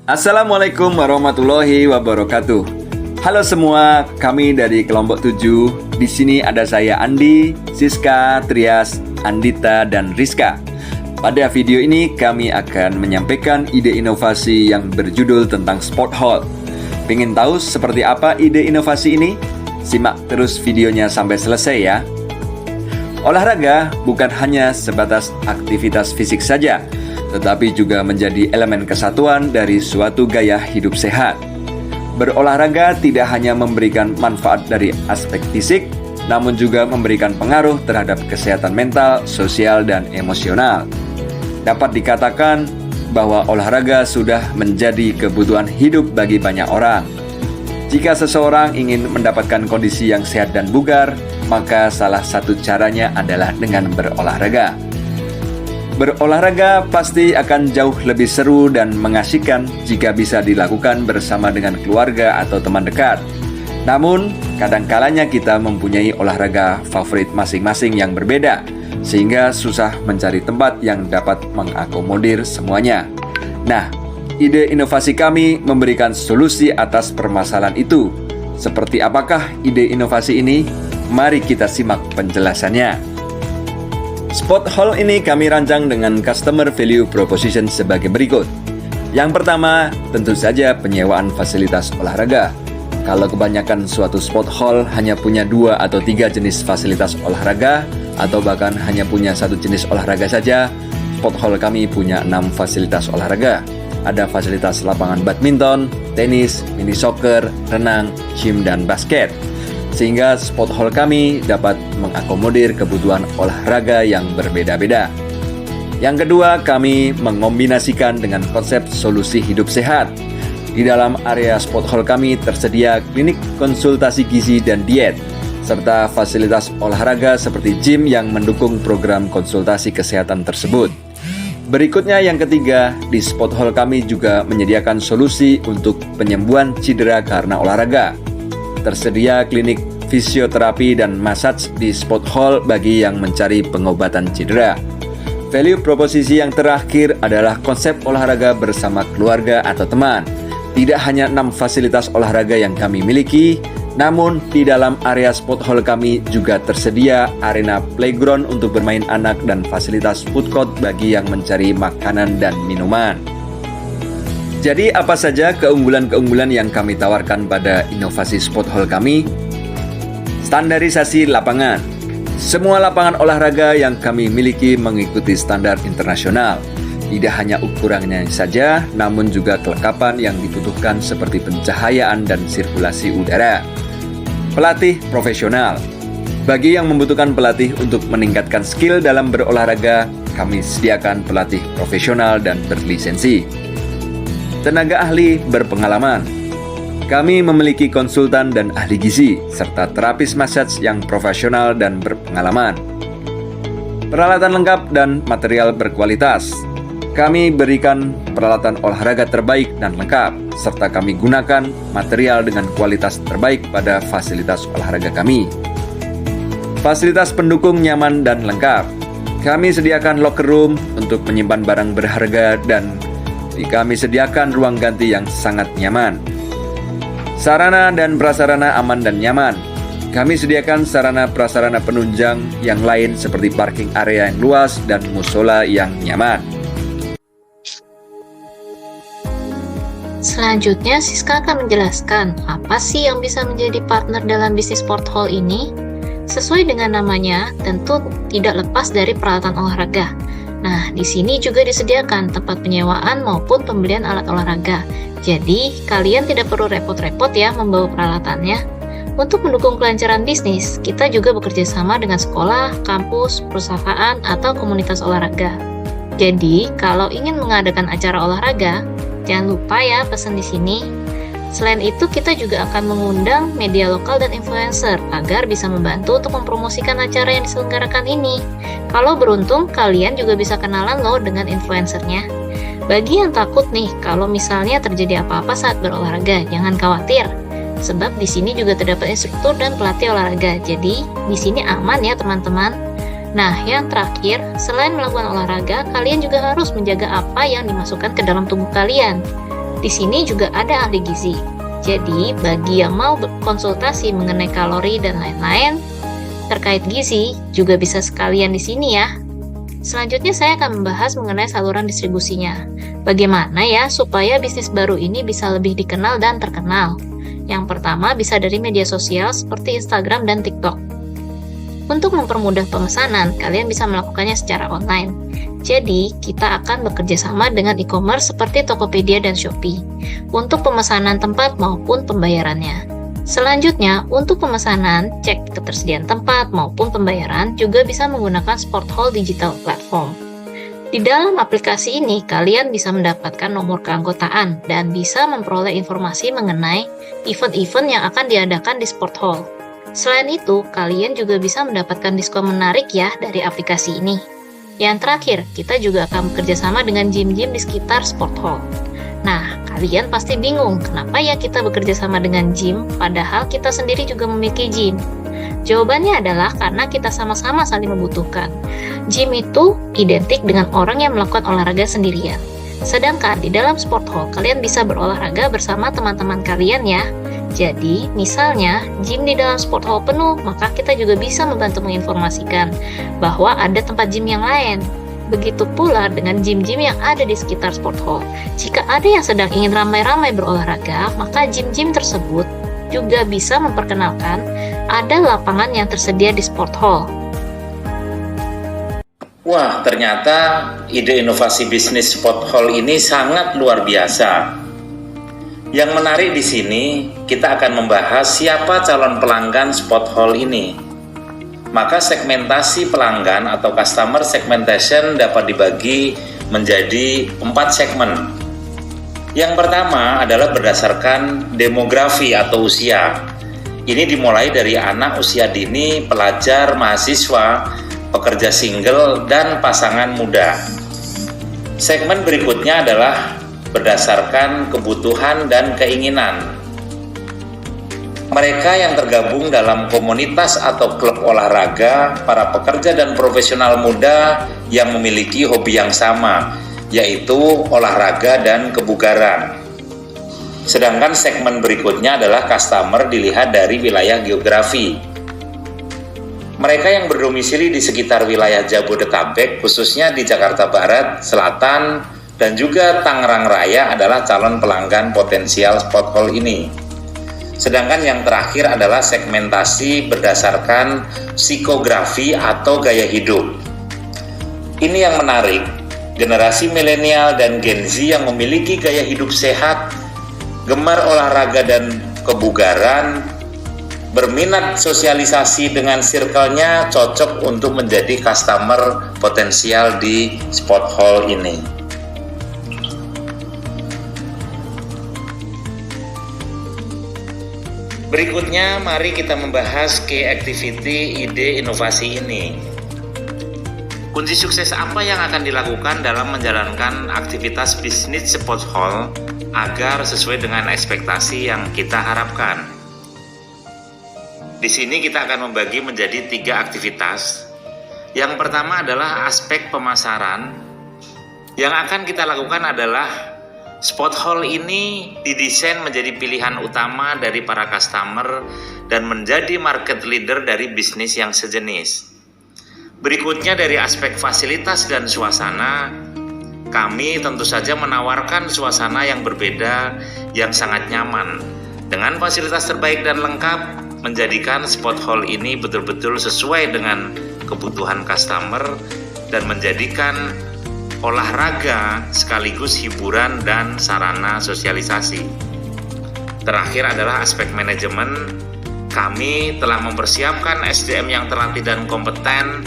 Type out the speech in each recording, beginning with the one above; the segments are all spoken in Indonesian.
Assalamualaikum warahmatullahi wabarakatuh. Halo semua, kami dari kelompok 7. Di sini ada saya Andi, Siska, Trias, Andita, dan Rizka. Pada video ini kami akan menyampaikan ide inovasi yang berjudul tentang Sport Hall. Pengen tahu seperti apa ide inovasi ini? Simak terus videonya sampai selesai ya. Olahraga bukan hanya sebatas aktivitas fisik saja, tetapi juga menjadi elemen kesatuan dari suatu gaya hidup sehat. Berolahraga tidak hanya memberikan manfaat dari aspek fisik, namun juga memberikan pengaruh terhadap kesehatan mental, sosial, dan emosional. Dapat dikatakan bahwa olahraga sudah menjadi kebutuhan hidup bagi banyak orang. Jika seseorang ingin mendapatkan kondisi yang sehat dan bugar, maka salah satu caranya adalah dengan berolahraga. Berolahraga pasti akan jauh lebih seru dan mengasihkan jika bisa dilakukan bersama dengan keluarga atau teman dekat. Namun, kadang-kalanya kita mempunyai olahraga favorit masing-masing yang berbeda, sehingga susah mencari tempat yang dapat mengakomodir semuanya. Nah, ide inovasi kami memberikan solusi atas permasalahan itu. Seperti apakah ide inovasi ini? Mari kita simak penjelasannya. Sport Hall ini kami rancang dengan Customer Value Proposition sebagai berikut. Yang pertama, tentu saja penyewaan fasilitas olahraga. Kalau kebanyakan suatu sport hall hanya punya 2 atau 3 jenis fasilitas olahraga, atau bahkan hanya punya 1 jenis olahraga saja, sport hall kami punya 6 fasilitas olahraga. Ada fasilitas lapangan badminton, tenis, mini soccer, renang, gym, dan basket. Sehingga sport hall kami dapat mengakomodir kebutuhan olahraga yang berbeda-beda. Yang kedua, kami mengombinasikan dengan konsep solusi hidup sehat. Di dalam area sport hall kami tersedia klinik konsultasi gizi dan diet, serta fasilitas olahraga seperti gym yang mendukung program konsultasi kesehatan tersebut. Berikutnya yang ketiga, di sport hall kami juga menyediakan solusi untuk penyembuhan cedera karena olahraga. Tersedia klinik fisioterapi dan massage di sport hall bagi yang mencari pengobatan cedera. Value proposisi yang terakhir adalah konsep olahraga bersama keluarga atau teman. Tidak hanya 6 fasilitas olahraga yang kami miliki, namun di dalam area sport hall kami juga tersedia arena playground untuk bermain anak dan fasilitas food court bagi yang mencari makanan dan minuman. Jadi apa saja keunggulan-keunggulan yang kami tawarkan pada inovasi sport hall kami? Standarisasi lapangan. Semua lapangan olahraga yang kami miliki mengikuti standar internasional. Tidak hanya ukurannya saja, namun juga kelengkapan yang dibutuhkan seperti pencahayaan dan sirkulasi udara. Pelatih profesional. Bagi yang membutuhkan pelatih untuk meningkatkan skill dalam berolahraga, kami sediakan pelatih profesional dan berlisensi. Tenaga ahli berpengalaman. Kami memiliki konsultan dan ahli gizi, serta terapis massage yang profesional dan berpengalaman. Peralatan lengkap dan material berkualitas. Kami berikan peralatan olahraga terbaik dan lengkap, serta kami gunakan material dengan kualitas terbaik pada fasilitas olahraga kami. Fasilitas pendukung nyaman dan lengkap. Kami sediakan locker room untuk menyimpan barang berharga dan kami sediakan ruang ganti yang sangat nyaman. Sarana dan prasarana aman dan nyaman. Kami sediakan sarana prasarana penunjang yang lain seperti parking area yang luas dan musola yang nyaman. Selanjutnya, Siska akan menjelaskan apa sih yang bisa menjadi partner dalam bisnis sport hall ini. Sesuai dengan namanya, tentu tidak lepas dari peralatan olahraga. Nah, di sini juga disediakan tempat penyewaan maupun pembelian alat olahraga. Jadi, kalian tidak perlu repot-repot ya membawa peralatannya. Untuk mendukung kelancaran bisnis, kita juga bekerja sama dengan sekolah, kampus, perusahaan, atau komunitas olahraga. Jadi, kalau ingin mengadakan acara olahraga, jangan lupa ya pesan di sini. Selain itu, kita juga akan mengundang media lokal dan influencer agar bisa membantu untuk mempromosikan acara yang diselenggarakan ini. Kalau beruntung, kalian juga bisa kenalan loh dengan influencernya. Bagi yang takut nih, kalau misalnya terjadi apa-apa saat berolahraga, jangan khawatir. Sebab di sini juga terdapat instruktur dan pelatih olahraga. Jadi, di sini aman ya teman-teman. Nah, yang terakhir, selain melakukan olahraga, kalian juga harus menjaga apa yang dimasukkan ke dalam tubuh kalian. Di sini juga ada ahli gizi. Jadi, bagi yang mau berkonsultasi mengenai kalori dan lain-lain terkait gizi, juga bisa sekalian di sini ya. Selanjutnya saya akan membahas mengenai saluran distribusinya. Bagaimana ya supaya bisnis baru ini bisa lebih dikenal dan terkenal? Yang pertama bisa dari media sosial seperti Instagram dan TikTok. Untuk mempermudah pemesanan, kalian bisa melakukannya secara online. Jadi, kita akan bekerja sama dengan e-commerce seperti Tokopedia dan Shopee untuk pemesanan tempat maupun pembayarannya. Selanjutnya, untuk pemesanan, cek ketersediaan tempat maupun pembayaran juga bisa menggunakan Sport Hall Digital Platform. Di dalam aplikasi ini, kalian bisa mendapatkan nomor keanggotaan dan bisa memperoleh informasi mengenai event-event yang akan diadakan di Sport Hall. Selain itu, kalian juga bisa mendapatkan diskon menarik ya dari aplikasi ini. Yang terakhir, kita juga akan bekerja sama dengan gym-gym di sekitar Sport Hall. Nah, kalian pasti bingung kenapa ya kita bekerja sama dengan gym, padahal kita sendiri juga memiliki gym. Jawabannya adalah karena kita sama-sama saling membutuhkan. Gym itu identik dengan orang yang melakukan olahraga sendirian. Sedangkan di dalam Sport Hall, kalian bisa berolahraga bersama teman-teman kalian ya. Jadi, misalnya, gym di dalam Sport Hall penuh, maka kita juga bisa membantu menginformasikan bahwa ada tempat gym yang lain. Begitu pula dengan gym-gym yang ada di sekitar Sport Hall. Jika ada yang sedang ingin ramai-ramai berolahraga, maka gym-gym tersebut juga bisa memperkenalkan ada lapangan yang tersedia di Sport Hall. Wah, ternyata ide inovasi bisnis Sport Hall ini sangat luar biasa. Yang menarik di sini, kita akan membahas siapa calon pelanggan Sport Hall ini. Maka segmentasi pelanggan atau customer segmentation dapat dibagi menjadi 4 segmen. Yang pertama adalah berdasarkan demografi atau usia. Ini dimulai dari anak usia dini, pelajar, mahasiswa, pekerja single, dan pasangan muda. Segmen berikutnya adalah berdasarkan kebutuhan dan keinginan. Mereka yang tergabung dalam komunitas atau klub olahraga, para pekerja dan profesional muda yang memiliki hobi yang sama, yaitu olahraga dan kebugaran. Sedangkan segmen berikutnya adalah customer dilihat dari wilayah geografi. Mereka yang berdomisili di sekitar wilayah Jabodetabek, khususnya di Jakarta Barat, Selatan, dan juga Tangerang Raya adalah calon pelanggan potensial Sport Hall ini. Sedangkan yang terakhir adalah segmentasi berdasarkan psikografi atau gaya hidup. Ini yang menarik, generasi milenial dan Gen Z yang memiliki gaya hidup sehat, gemar olahraga dan kebugaran, berminat sosialisasi dengan circle-nya, cocok untuk menjadi customer potensial di Sport Hall ini. Berikutnya, mari kita membahas key activity ide inovasi ini. Kunci sukses apa yang akan dilakukan dalam menjalankan aktivitas bisnis Sport Hall agar sesuai dengan ekspektasi yang kita harapkan? Di sini kita akan membagi menjadi 3 aktivitas. Yang pertama adalah aspek pemasaran. Yang akan kita lakukan adalah Sport Hall ini didesain menjadi pilihan utama dari para customer dan menjadi market leader dari bisnis yang sejenis. Berikutnya dari aspek fasilitas dan suasana, kami tentu saja menawarkan suasana yang berbeda yang sangat nyaman. Dengan fasilitas terbaik dan lengkap, menjadikan Sport Hall ini betul-betul sesuai dengan kebutuhan customer dan menjadikan olahraga sekaligus hiburan dan sarana sosialisasi. Terakhir adalah aspek manajemen. Kami telah mempersiapkan SDM yang terlatih dan kompeten,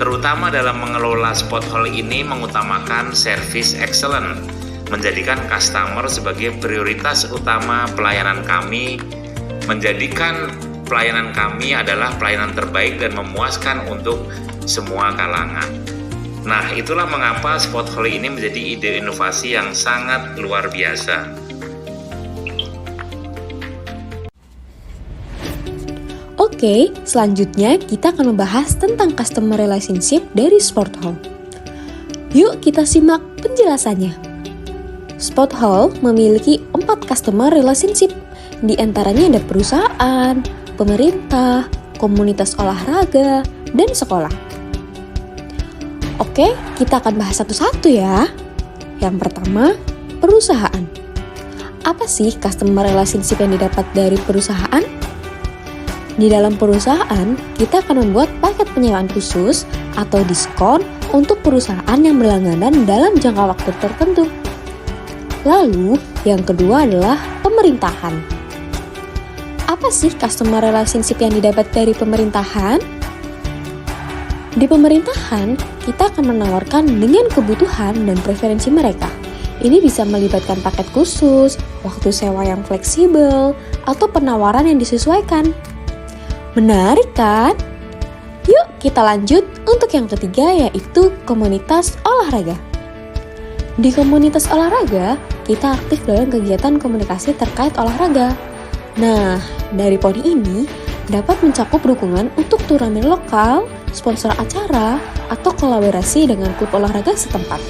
terutama dalam mengelola Sport Hall ini mengutamakan service excellent, menjadikan customer sebagai prioritas utama pelayanan kami, menjadikan pelayanan kami adalah pelayanan terbaik dan memuaskan untuk semua kalangan. Nah, itulah mengapa Sport Hall ini menjadi ide inovasi yang sangat luar biasa. Oke, selanjutnya kita akan membahas tentang customer relationship dari Sport Hall. Yuk kita simak penjelasannya. Sport Hall memiliki 4 customer relationship. Di antaranya ada perusahaan, pemerintah, komunitas olahraga, dan sekolah. Oke, kita akan bahas satu-satu ya. Yang pertama, perusahaan. Apa sih customer relationship yang didapat dari perusahaan? Di dalam perusahaan, kita akan membuat paket penyewaan khusus atau diskon untuk perusahaan yang berlangganan dalam jangka waktu tertentu. Lalu, yang kedua adalah pemerintahan. Apa sih customer relationship yang didapat dari pemerintahan? Di pemerintahan, kita akan menawarkan dengan kebutuhan dan preferensi mereka. Ini bisa melibatkan paket khusus, waktu sewa yang fleksibel, atau penawaran yang disesuaikan. Menarik kan? Yuk kita lanjut untuk yang ketiga, yaitu komunitas olahraga. Di komunitas olahraga, kita aktif dalam kegiatan komunikasi terkait olahraga. Nah, dari poin ini dapat mencakup dukungan untuk turnamen lokal, sponsor acara, atau kolaborasi dengan klub olahraga setempat.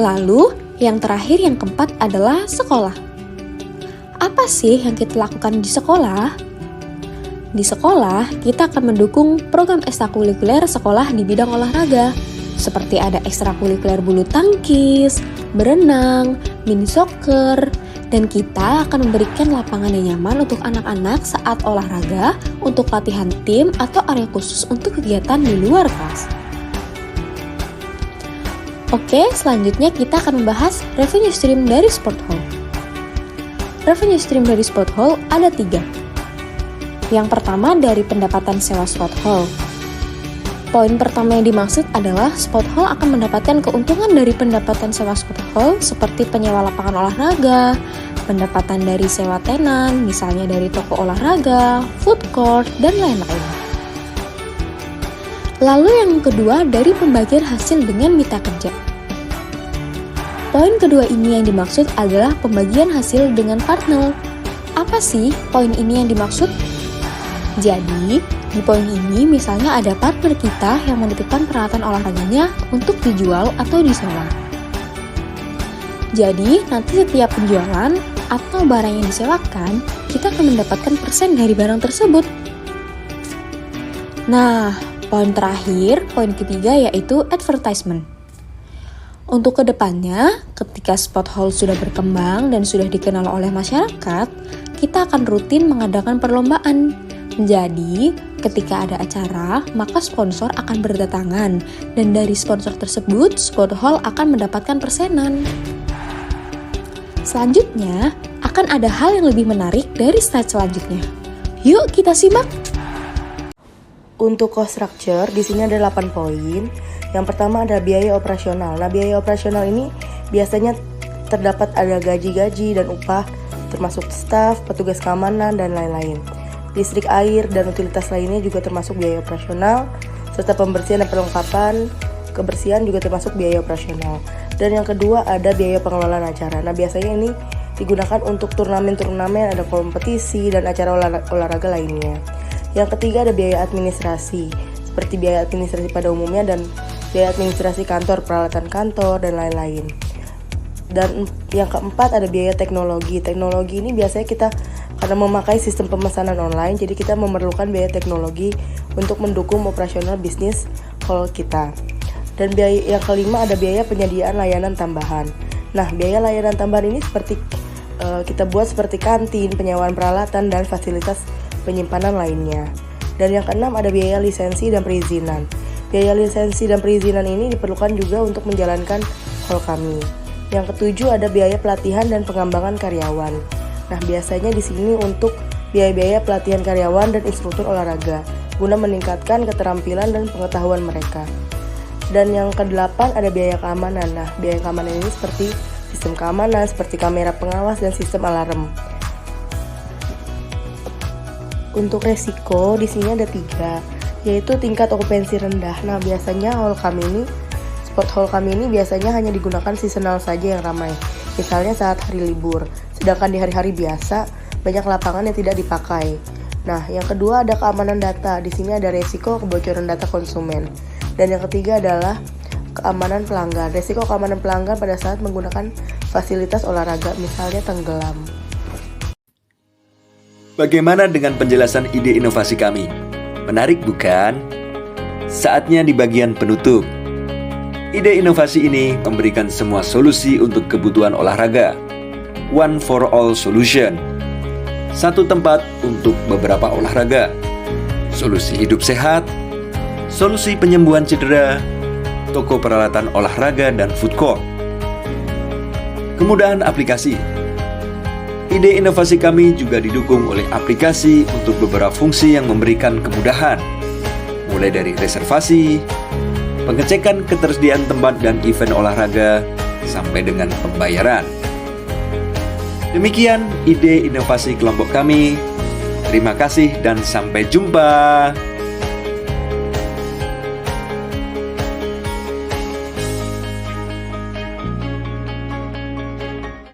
Lalu, yang terakhir yang keempat adalah sekolah. Apa sih yang kita lakukan di sekolah? Di sekolah, kita akan mendukung program ekstrakurikuler sekolah di bidang olahraga, seperti ada ekstrakurikuler bulu tangkis, berenang, mini soccer, dan kita akan memberikan lapangan yang nyaman untuk anak-anak saat olahraga untuk latihan tim atau area khusus untuk kegiatan di luar kelas. Oke, selanjutnya kita akan membahas revenue stream dari Sport Hall. Revenue stream dari Sport Hall ada 3. Yang pertama dari pendapatan sewa Sport Hall. Poin pertama yang dimaksud adalah Sport Hall akan mendapatkan keuntungan dari pendapatan sewa Sport Hall seperti penyewa lapangan olahraga, pendapatan dari sewa tenan, misalnya dari toko olahraga, food court, dan lain-lain. Lalu yang kedua dari pembagian hasil dengan mitra kerja. Poin kedua ini yang dimaksud adalah pembagian hasil dengan partner. Apa sih poin ini yang dimaksud? Jadi, di poin ini misalnya ada partner kita yang menitipkan peralatan olahraganya untuk dijual atau disewa. Jadi, nanti setiap penjualan atau barang yang disewakan, kita akan mendapatkan persen dari barang tersebut. Nah, poin terakhir, poin ketiga yaitu advertisement. Untuk kedepannya, ketika Sport Hall sudah berkembang dan sudah dikenal oleh masyarakat, kita akan rutin mengadakan perlombaan. Jadi, ketika ada acara, maka sponsor akan berdatangan, dan dari sponsor tersebut, Sport Hall akan mendapatkan persenan. Selanjutnya, akan ada hal yang lebih menarik dari slide selanjutnya. Yuk kita simak! Untuk cost structure, di sini ada 8 poin. Yang pertama ada biaya operasional. Nah, biaya operasional ini biasanya terdapat ada gaji-gaji dan upah, termasuk staf, petugas keamanan, dan lain-lain. Listrik, air, dan utilitas lainnya juga termasuk biaya operasional, serta pembersihan dan perlengkapan kebersihan juga termasuk biaya operasional. Dan yang kedua ada biaya pengelolaan acara. Nah, biasanya ini digunakan untuk turnamen-turnamen, ada kompetisi, dan acara olahraga lainnya. Yang ketiga ada biaya administrasi, seperti biaya administrasi pada umumnya dan biaya administrasi kantor, peralatan kantor, dan lain-lain. Dan yang keempat ada biaya teknologi. Teknologi ini biasanya kita karena memakai sistem pemesanan online, jadi kita memerlukan biaya teknologi untuk mendukung operasional bisnis hall kita. Dan biaya yang kelima ada biaya penyediaan layanan tambahan. Nah, biaya layanan tambahan ini seperti kita buat seperti kantin, penyewaan peralatan, dan fasilitas penyimpanan lainnya. Dan yang keenam ada biaya lisensi dan perizinan. Biaya lisensi dan perizinan ini diperlukan juga untuk menjalankan hall kami. Yang ketujuh ada biaya pelatihan dan pengembangan karyawan. Nah, biasanya di sini untuk biaya-biaya pelatihan karyawan dan instruktur olahraga guna meningkatkan keterampilan dan pengetahuan mereka. Dan yang kedelapan ada biaya keamanan. Nah, biaya keamanan ini seperti sistem keamanan seperti kamera pengawas dan sistem alarm. Untuk resiko di sini ada 3, yaitu tingkat okupansi rendah. Nah, biasanya sport hall kami ini biasanya hanya digunakan seasonal saja yang ramai. Misalnya saat hari libur. Sedangkan di hari-hari biasa banyak lapangan yang tidak dipakai. Nah, yang kedua ada keamanan data. Di sini ada resiko kebocoran data konsumen. Dan yang ketiga adalah keamanan pelanggan. Resiko keamanan pelanggan pada saat menggunakan fasilitas olahraga, misalnya tenggelam. Bagaimana dengan penjelasan ide inovasi kami? Menarik bukan? Saatnya di bagian penutup. Ide inovasi ini memberikan semua solusi untuk kebutuhan olahraga. One for all solution. Satu tempat untuk beberapa olahraga. Solusi hidup sehat, solusi penyembuhan cedera, toko peralatan olahraga dan food court. Kemudahan aplikasi. Ide inovasi kami juga didukung oleh aplikasi untuk beberapa fungsi yang memberikan kemudahan, mulai dari reservasi, pengecekan ketersediaan tempat dan event olahraga, sampai dengan pembayaran. Demikian ide inovasi kelompok kami. Terima kasih dan sampai jumpa.